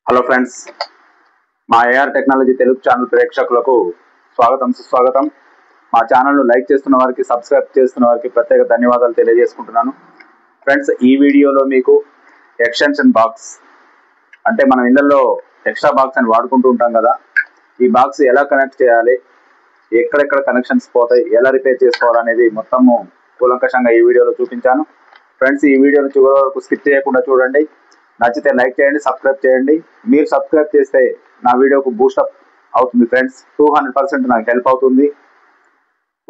Hello friends, మా AR technology Telugu channel ప్రేక్షకులకు స్వాగతం సుస్వాగతం. మా ఛానల్ను లైక్ చేస్తున్న వారికి, సబ్స్క్రైబ్ చేస్తున్న వారికి ప్రత్యేక ధన్యవాదాలు తెలియజేసుకుంటున్నాను. ఫ్రెండ్స్, ఈ వీడియోలో మీకు ఎక్స్టెన్షన్ బాక్స్ అంటే మనం ఇళ్ళల్లో ఎక్స్ట్రా బాక్స్ అని వాడుకుంటూ ఉంటాం కదా, ఈ బాక్స్ ఎలా కనెక్ట్ చేయాలి, ఎక్కడెక్కడ కనెక్షన్స్ పోతాయి, ఎలా రిపేర్ చేసుకోవాలనేది మొత్తము కూలంకషంగా ఈ వీడియోలో చూపించాను. ఫ్రెండ్స్, ఈ వీడియోను చివరి వరకు స్కిప్ చేయకుండా చూడండి. నచ్చితే లైక్ చేయండి, సబ్స్క్రైబ్ చేయండి. మీరు సబ్స్క్రైబ్ చేస్తే నా వీడియోకు బూస్టప్ అవుతుంది ఫ్రెండ్స్. 200% నాకు హెల్ప్ అవుతుంది.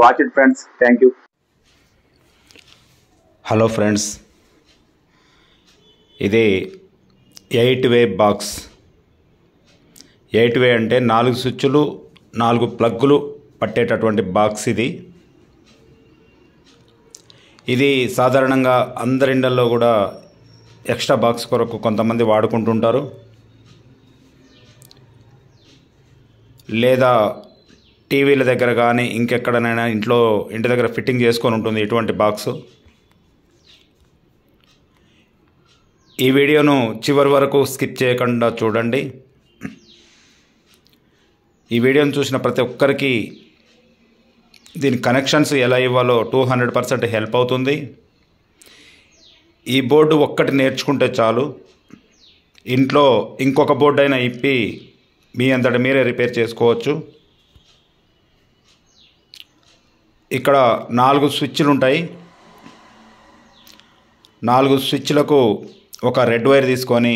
Watch it friends. Thank you. Hello friends, ఇది 8-వే బాక్స్. 8-వే అంటే 4 స్విచ్లు 4 ప్లగ్గులు పట్టేటటువంటి బాక్స్. ఇది సాధారణంగా అందరిండల్లో కూడా ఎక్స్ట్రా బాక్స్ కొరకు కొంతమంది వాడుకుంటుంటారు, లేదా టీవీల దగ్గర కానీ ఇంకెక్కడనైనా ఇంటి దగ్గర ఫిట్టింగ్ చేసుకొని ఉంటుంది ఇటువంటి బాక్సు. ఈ వీడియోను చివరి వరకు స్కిప్ చేయకుండా చూడండి. ఈ వీడియోను చూసిన ప్రతి ఒక్కరికి దీని కనెక్షన్స్ ఎలా ఇవ్వాలో 200% హెల్ప్ అవుతుంది. ఈ బోర్డు ఒక్కటి నేర్చుకుంటే చాలు, ఇంట్లో ఇంకొక బోర్డు అయినా ఇప్పి మీ అంతటా మీరే రిపేర్ చేసుకోవచ్చు. ఇక్కడ 4 స్విచ్లు ఉంటాయి. 4 స్విచ్లకు ఒక రెడ్ వైర్ తీసుకొని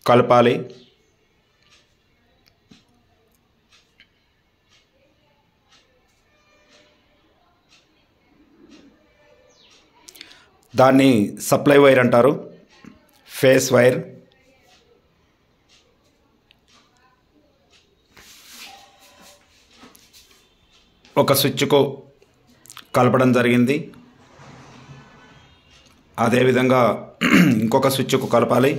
కలపాలి. దాన్ని సప్లై వైర్ అంటారు, ఫేస్ వైర్. ఒక స్విచ్కు కలపడం జరిగింది, అదేవిధంగా ఇంకొక స్విచ్కు కలపాలి.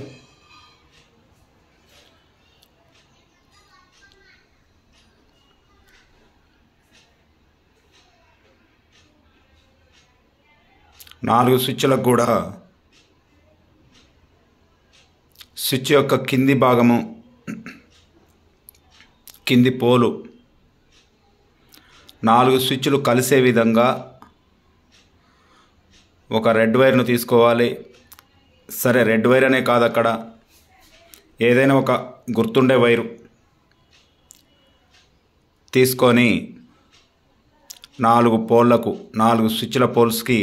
నాలుగు స్విచ్లకు కూడా స్విచ్ యొక్క కింది భాగము, కింది పోలు 4 స్విచ్లు కలిసే విధంగా ఒక రెడ్ వైర్ను తీసుకోవాలి. సరే, రెడ్ వైర్ అనే కాదు, అక్కడ ఏదైనా ఒక గుర్తుండే వైరు తీసుకొని 4 పోల్లకు, 4 స్విచ్ల పోల్స్కి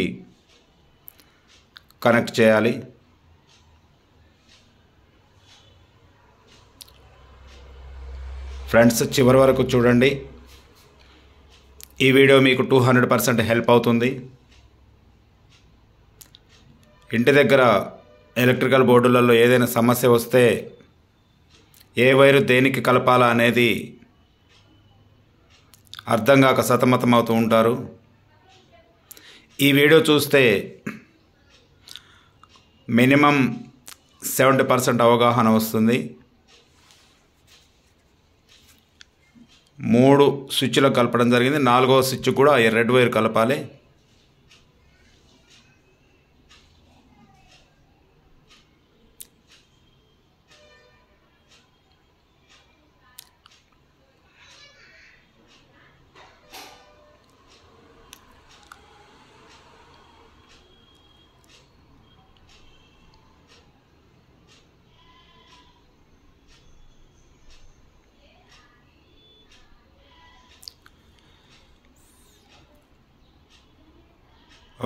కనెక్ట్ చేయాలి. ఫ్రెండ్స్, చివరి వరకు చూడండి. ఈ వీడియో మీకు 200% హెల్ప్ అవుతుంది. ఇంటి దగ్గర ఎలక్ట్రికల్ బోర్డులలో ఏదైనా సమస్య వస్తే ఏ వైరు దేనికి కలపాలా అనేది అర్థం కాక సతమతం అవుతూ ఉంటారు. ఈ వీడియో చూస్తే మినిమం 70% అవగాహన వస్తుంది. 3 స్విచ్లు కలపడం జరిగింది. 4వ స్విచ్ కూడా రెడ్ వైర్ కలపాలి.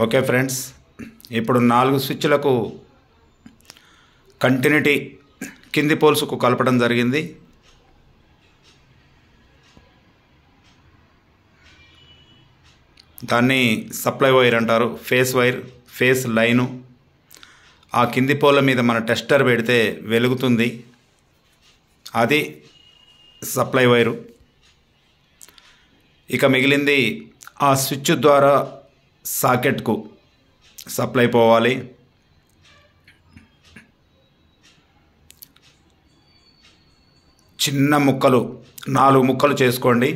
ఓకే ఫ్రెండ్స్, ఇప్పుడు 4 స్విచ్లకు కంటిన్యూటీ కింది పోల్స్కు కలపడం జరిగింది. దాన్ని సప్లై వైర్ అంటారు, ఫేస్ వైర్, ఫేస్ లైను. ఆ కింది పోల మీద మన టెస్టర్ పెడితే వెలుగుతుంది, అది సప్లై వైరు. ఇక మిగిలింది ఆ స్విచ్ ద్వారా సాకెట్కు సప్లై పోవాలి. చిన్న ముక్కలు 4 ముక్కలు చేసుకోండి.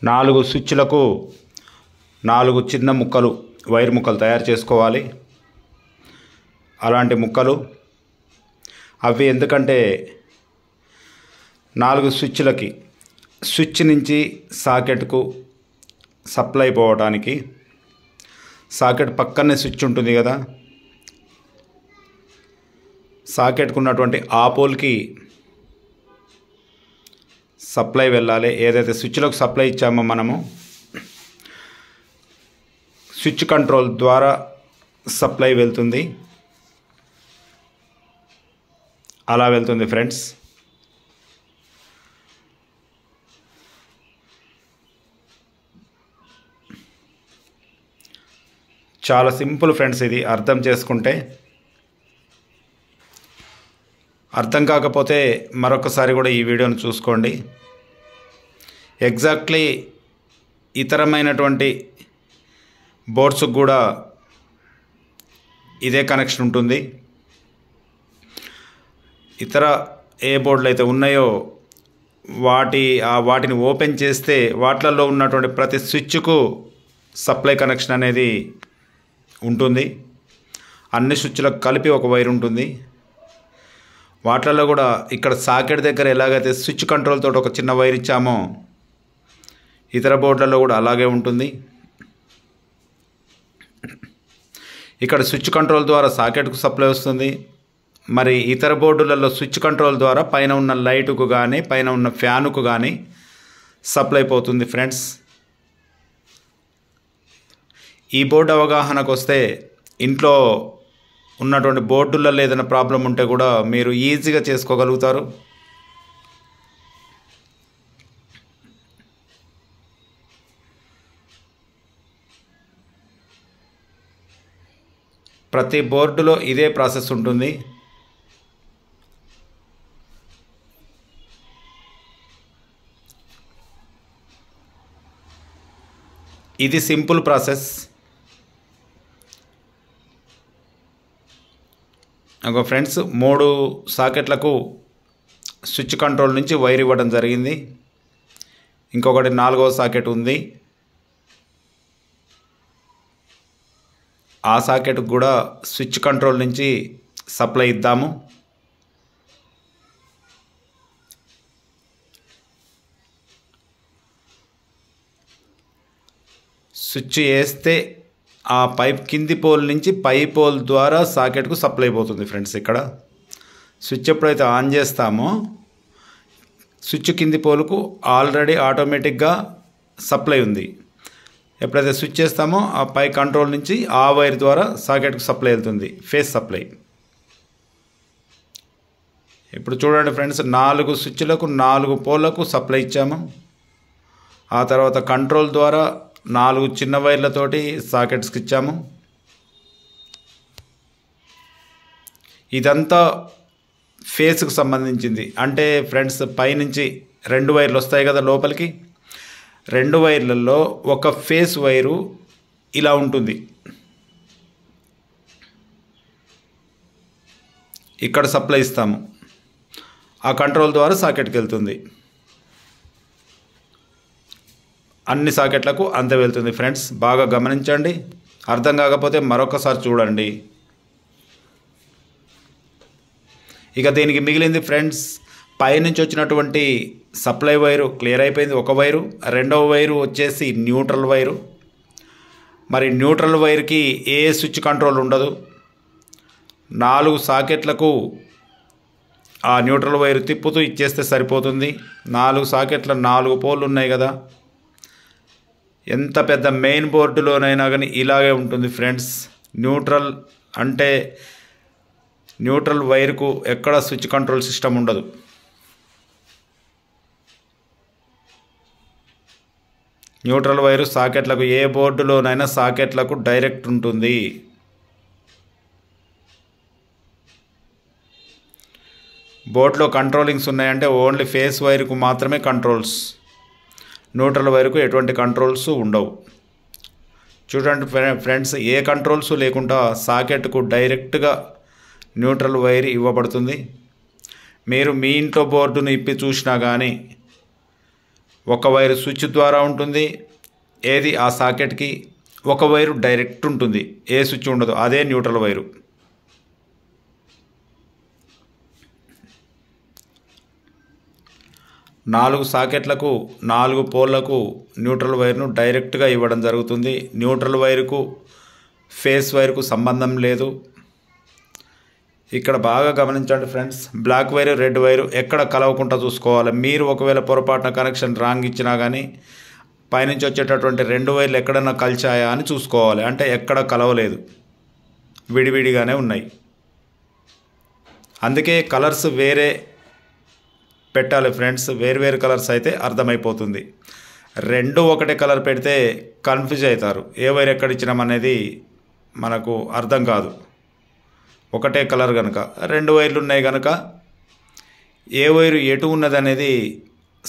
4 స్విచ్లకు 4 చిన్న ముక్కలు వైర్ ముక్కలు తయారు చేసుకోవాలి. అలాంటి ముక్కలు అవి ఎందుకంటే 4 స్విచ్లకి స్విచ్ నుంచి సాకెట్కు సప్లై పోవడానికి, సాకెట్ పక్కనే స్విచ్ ఉంటుంది కదా, సాకెట్కు ఉన్నటువంటి ఆ పోల్కి సప్లై వెళ్ళాలి. ఏదైతే స్విచ్లకు సప్లై ఇచ్చామో మనము స్విచ్ కంట్రోల్ ద్వారా సప్లై వెళ్తుంది. అలా వెళ్తుంది ఫ్రెండ్స్. చాలా సింపుల్ ఫ్రెండ్స్, ఇది అర్థం చేసుకుంటే. అర్థం కాకపోతే మరొకసారి కూడా ఈ వీడియోను చూసుకోండి. ఎగ్జాక్ట్లీ ఇతరమైనటువంటి బోర్డ్స్కి కూడా ఇదే కనెక్షన్ ఉంటుంది. ఇతర ఏ బోర్డులు అయితే ఉన్నాయో వాటిని ఓపెన్ చేస్తే వాటిలలో ఉన్నటువంటి ప్రతి స్విచ్కు సప్లై కనెక్షన్ అనేది ఉంటుంది. అన్ని స్విచ్లకు కలిపి ఒక వైర్ ఉంటుంది. వాటిల్లో కూడా ఇక్కడ సాకెట్ దగ్గర ఎలాగైతే స్విచ్ కంట్రోల్ తోటి ఒక చిన్న వైర్ ఇచ్చామో ఇతర బోర్డులలో కూడా అలాగే ఉంటుంది. ఇక్కడ స్విచ్ కంట్రోల్ ద్వారా సాకెట్కు సప్లై వస్తుంది. మరి ఇతర బోర్డులలో స్విచ్ కంట్రోల్ ద్వారా పైన ఉన్న లైటుకు కానీ పైన ఉన్న ఫ్యానుకు కానీ సప్లై పోతుంది ఫ్రెండ్స్. ఈ బోర్డు అవగాహనకు వస్తే ఇంట్లో ఉన్నటువంటి బోర్డులలో ఏదైనా ప్రాబ్లం ఉంటే కూడా మీరు ఈజీగా చేసుకోగలుగుతారు. ప్రతి బోర్డులో ఇదే ప్రాసెస్ ఉంటుంది. ఇది సింపుల్ ప్రాసెస్. ఫ్రెండ్స్ 3 సాకెట్లకు స్విచ్ కంట్రోల్ నుంచి వైర్ ఇవ్వడం జరిగింది. ఇంకొకటి 4వ సాకెట్ ఉంది. ఆ సాకెట్కు కూడా స్విచ్ కంట్రోల్ నుంచి సప్లై ఇద్దాము. స్విచ్ వేస్తే ఆ పైప్ కింది పోల్ నుంచి పై పోల్ ద్వారా సాకెట్కు సప్లై పోతుంది ఫ్రెండ్స్. ఇక్కడ స్విచ్ ఎప్పుడైతే ఆన్ చేస్తామో స్విచ్ కింది పోల్కు ఆల్రెడీ ఆటోమేటిక్గా సప్లై ఉంది. ఎప్పుడైతే స్విచ్ చేస్తామో ఆ పై కంట్రోల్ నుంచి ఆ వైర్ ద్వారా సాకెట్కు సప్లై వెళ్తుంది, ఫేస్ సప్లై. ఇప్పుడు చూడండి ఫ్రెండ్స్, 4 స్విచ్లకు 4 పోల్లకు సప్లై ఇచ్చాము. ఆ తర్వాత కంట్రోల్ ద్వారా 4 చిన్న వైర్లతోటి సాకెట్స్కి ఇచ్చాము. ఇదంతా ఫేస్కు సంబంధించింది. అంటే ఫ్రెండ్స్ పైనుంచి 2 వైర్లు వస్తాయి కదా లోపలికి. 2 వైర్లలో ఒక ఫేస్ వైరు ఇలా ఉంటుంది. ఇక్కడ సప్లై ఇస్తాము. ఆ కంట్రోల్ ద్వారా సాకెట్కి వెళ్తుంది. అన్ని సాకెట్లకు అంతే వెళ్తుంది ఫ్రెండ్స్. బాగా గమనించండి. అర్థం కాకపోతే మరొకసారి చూడండి. ఇక దీనికి మిగిలింది ఫ్రెండ్స్, పైనుంచి వచ్చినటువంటి సప్లై వైరు క్లియర్ అయిపోయింది, ఒక వైరు. 2వ వైరు వచ్చేసి న్యూట్రల్ వైరు. మరి న్యూట్రల్ వైర్కి ఏ స్విచ్ కంట్రోల్ ఉండదు. 4 సాకెట్లకు ఆ న్యూట్రల్ వైరు తిప్పుతూ ఇచ్చేస్తే సరిపోతుంది. 4 సాకెట్ల 4 పోల్లు ఉన్నాయి కదా. ఎంత పెద్ద మెయిన్ బోర్డులోనైనా కానీ ఇలాగే ఉంటుంది ఫ్రెండ్స్. న్యూట్రల్ అంటే న్యూట్రల్ వైర్కు ఎక్కడ స్విచ్ కంట్రోల్ సిస్టమ్ ఉండదు. న్యూట్రల్ వైరు సాకెట్లకు ఏ బోర్డులోనైనా సాకెట్లకు డైరెక్ట్ ఉంటుంది. బోర్డులో కంట్రోలింగ్స్ ఉన్నాయంటే ఓన్లీ ఫేస్ వైర్కు మాత్రమే కంట్రోల్స్. న్యూట్రల్ వైర్కు ఎటువంటి కంట్రోల్స్ ఉండవు. చూడండి ఫ్రెండ్స్, ఏ కంట్రోల్స్ లేకుండా సాకెట్కు డైరెక్ట్గా న్యూట్రల్ వైర్ ఇవ్వబడుతుంది. మీరు మీ ఇంట్లో బోర్డును ఇప్పి చూసినా కానీ ఒక వైరు స్విచ్ ద్వారా ఉంటుంది, ఏది ఆ సాకెట్కి ఒక వైరు డైరెక్ట్ ఉంటుంది, ఏ స్విచ్ ఉండదు, అదే న్యూట్రల్ వైరు. నాలుగు సాకెట్లకు 4 పోల్లకు న్యూట్రల్ వైర్ను డైరెక్ట్గా ఇవ్వడం జరుగుతుంది. న్యూట్రల్ వైరుకు ఫేస్ వైరుకు సంబంధం లేదు. ఇక్కడ బాగా గమనించండి friends, black wire red wire ఎక్కడ కలవకుండా చూసుకోవాలి. మీరు ఒకవేళ పొరపాటున కనెక్షన్ రాంగ్ ఇచ్చినా కానీ పైనుంచి వచ్చేటటువంటి 2 వైర్లు ఎక్కడన్నా కలిచాయా అని చూసుకోవాలి. అంటే ఎక్కడ కలవలేదు, విడివిడిగానే ఉన్నాయి. అందుకే కలర్స్ వేరే పెట్టాలి ఫ్రెండ్స్. వేరు కలర్స్ అయితే అర్థమైపోతుంది. 2 ఒకటే కలర్ పెడితే కన్ఫ్యూజ్ అవుతారు, ఏ వైర్ ఎక్కడ ఇచ్చినామనేది మనకు అర్థం కాదు. ఒకటే కలర్ కనుక 2 వైర్లు ఉన్నాయి కనుక ఏ వైరు ఎటు ఉన్నది అనేది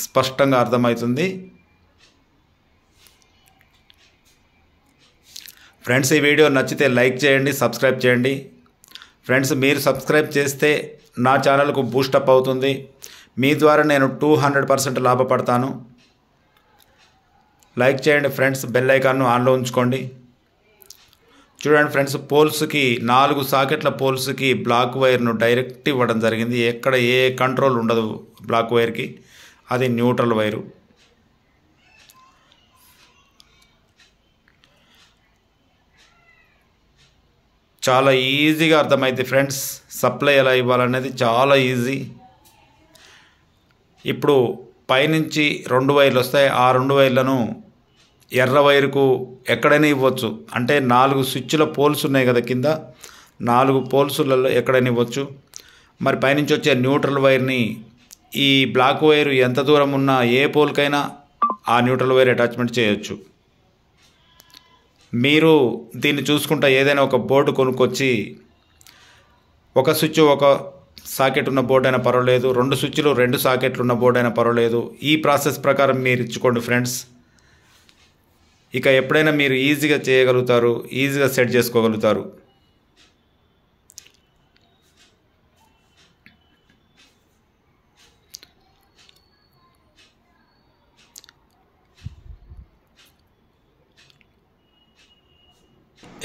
స్పష్టంగా అర్థమవుతుంది. ఫ్రెండ్స్, ఈ వీడియో నచ్చితే లైక్ చేయండి, సబ్స్క్రైబ్ చేయండి. ఫ్రెండ్స్, మీరు సబ్స్క్రైబ్ చేస్తే నా ఛానల్కు బూస్టప్ అవుతుంది. మీ ద్వారా నేను 200% లాభపడతాను. లైక్ చేయండి ఫ్రెండ్స్, బెల్ ఐకాన్ను ఆన్లో ఉంచుకోండి. చూడండి ఫ్రెండ్స్, పోల్స్కి 4 సాకెట్ల పోల్స్కి బ్లాక్ వైర్ను డైరెక్ట్ ఇవ్వడం జరిగింది. ఎక్కడ ఏ కంట్రోల్ ఉండదు బ్లాక్ వైర్కి, అది న్యూట్రల్ వైరు. చాలా ఈజీగా అర్థమైంది ఫ్రెండ్స్, సప్లై ఎలా ఇవ్వాలనేది చాలా ఈజీ. ఇప్పుడు పైనుంచి 2 వైర్లు వస్తాయి. ఆ 2 వైర్లను ఎర్ర వైరుకు ఎక్కడైనా ఇవ్వచ్చు. అంటే 4 స్విచ్ల పోల్స్ ఉన్నాయి కదా, కింద 4 పోల్సులలో ఎక్కడైనా ఇవ్వచ్చు. మరి పైనుంచి వచ్చే న్యూట్రల్ వైర్ని ఈ బ్లాక్ వైరు ఎంత దూరం ఉన్నా ఏ పోల్కైనా ఆ న్యూట్రల్ వైర్ అటాచ్మెంట్ చేయొచ్చు. మీరు దీన్ని చూసుకుంటా ఏదైనా ఒక బోర్డు కొనుక్కొచ్చి ఒక స్విచ్ ఒక సాకెట్ ఉన్న బోర్డు అయినా పర్వాలేదు, 2 స్విచ్లు 2 సాకెట్లు ఉన్న బోర్డు అయినా పర్వాలేదు. ఈ ప్రాసెస్ ప్రకారం మీరు ఇచ్చుకోండి ఫ్రెండ్స్. ఇక ఎప్పుడైనా మీరు ఈజీగా చేయగలుగుతారు, ఈజీగా సెట్ చేసుకోగలుగుతారు.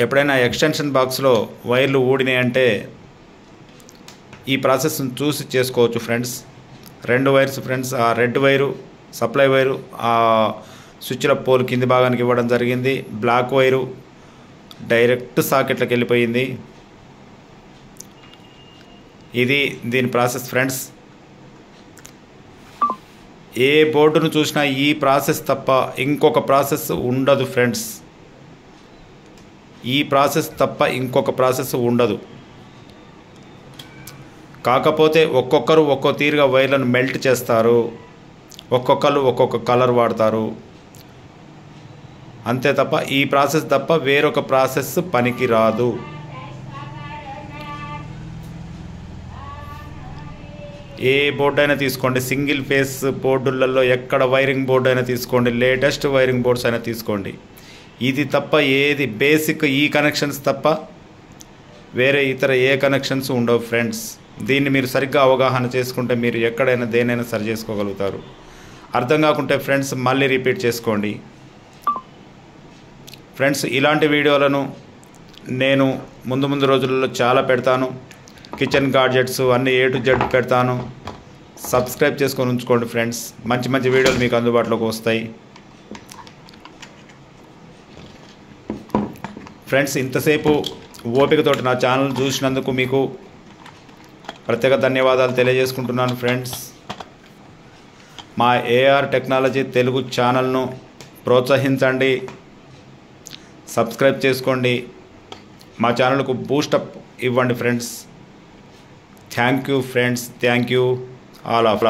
ఎప్పుడైనా ఎక్స్టెన్షన్ బాక్స్లో వైర్లు ఊడినాయంటే ఈ ప్రాసెస్ని చూసి చేసుకోవచ్చు ఫ్రెండ్స్. 2 వైర్స్ ఫ్రెండ్స్, ఆ రెడ్ వైరు సప్లై వైరు ఆ స్విచ్ల పోల్ కింది భాగానికి ఇవ్వడం జరిగింది. బ్లాక్ వైరు డైరెక్ట్ సాకెట్లకు వెళ్ళిపోయింది. ఇది దీని ప్రాసెస్ ఫ్రెండ్స్. ఏ బోర్డును చూసినా ఈ ప్రాసెస్ తప్ప ఇంకొక ప్రాసెస్ ఉండదు ఫ్రెండ్స్. ఈ ప్రాసెస్ తప్ప ఇంకొక ప్రాసెస్ ఉండదు. కాకపోతే ఒక్కొక్కరు ఒక్కో తీరుగా వైర్లను మెల్ట్ చేస్తారు, ఒక్కొక్కరు ఒక్కొక్క కలర్ వాడతారు. అంతే తప్ప ఈ ప్రాసెస్ తప్ప వేరొక ప్రాసెస్ పనికి రాదు. ఏ బోర్డు అయినా తీసుకోండి, సింగిల్ ఫేస్ బోర్డులలో ఎక్కడ వైరింగ్ బోర్డు అయినా తీసుకోండి, లేటెస్ట్ వైరింగ్ బోర్డ్స్ అయినా తీసుకోండి. ఇది తప్ప ఏది బేసిక్ ఈ కనెక్షన్స్ తప్ప వేరే ఇతర ఏ కనెక్షన్స్ ఉండవు ఫ్రెండ్స్. దీన్ని మీరు సరిగ్గా అవగాహన చేసుకుంటే మీరు ఎక్కడైనా దేనైనా సరి చేసుకోగలుగుతారు. అర్థం కాకుంటే ఫ్రెండ్స్ మళ్ళీ రిపీట్ చేసుకోండి. ఫ్రెండ్స్, ఇలాంటి వీడియోలను నేను ముందు రోజులలో చాలా పెడతాను. కిచెన్ గాడ్జెట్స్ అన్నీ A to Z పెడతాను. సబ్స్క్రైబ్ చేసుకొని ఉంచుకోండి ఫ్రెండ్స్. మంచి వీడియోలు మీకు అందుబాటులోకి వస్తాయి. ఫ్రెండ్స్, ఇంతసేపు ఓపికతోటి నా ఛానల్ చూసినందుకు మీకు ప్రత్యేక ధన్యవాదాలు తెలియజేసుకుంటున్నాను ఫ్రెండ్స్. మా AR టెక్నాలజీ తెలుగు ఛానల్ను ప్రోత్సహించండి, సబ్స్క్రైబ్ చేసుకోండి, మా ఛానల్కు బూస్టప్ ఇవ్వండి friends. Thank you friends, thank you all of